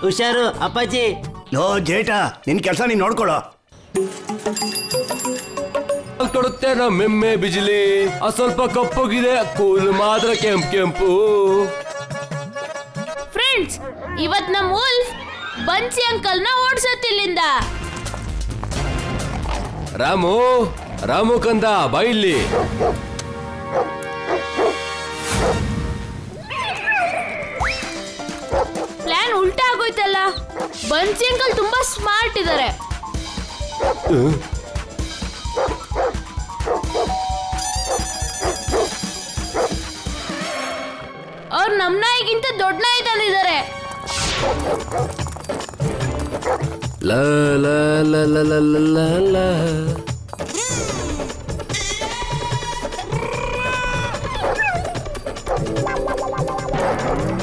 ಹುಷಾರು ಅಪ್ಪಾಜಿ. ಲೋ ಜೇಠ, ನಿನ್ ಕೆಲಸ ನೀನ್ ನೋಡ್ಕೊಳೋ. ಕೊಡುತ್ತೆ ನಮ್ಮೆಮ್ಮೆ ಬಿಜಿಲಿ, ಸ್ವಲ್ಪ ಕಪ್ಪಗಿದೆ, ಕೂಲ್ ಮಾತ್ರ ಕೆಂಪು. ಫ್ರೆಂಡ್ಸ್, ಇವತ್ ನಮ್ ವುಲ್ಫ್ ಬನ್ಸಿ ಅಂಕಲ್ನ ಓಡ್ಸತ್ತಿಲ್ಲಿಂದ. ರಾಮು ಕಂದ ಬಾ ಇಲ್ಲಿ. ಪ್ಲಾನ್ ಉಲ್ಟಾ ಆಗೋಯ್ತಲ್ಲ. ಬನ್ಸಿ ಅಂಕಲ್ ತುಂಬಾ ಸ್ಮಾರ್ಟ್ ಇದಾರೆ. ಅವ್ರು ನಮ್ ನಾಯಿಗಿಂತ ದೊಡ್ಡ ನಾಯಿ ತಂದಿದ್ದಾರೆ. ಲ ಲ ಲ ಲ ಲ ಲ ಲ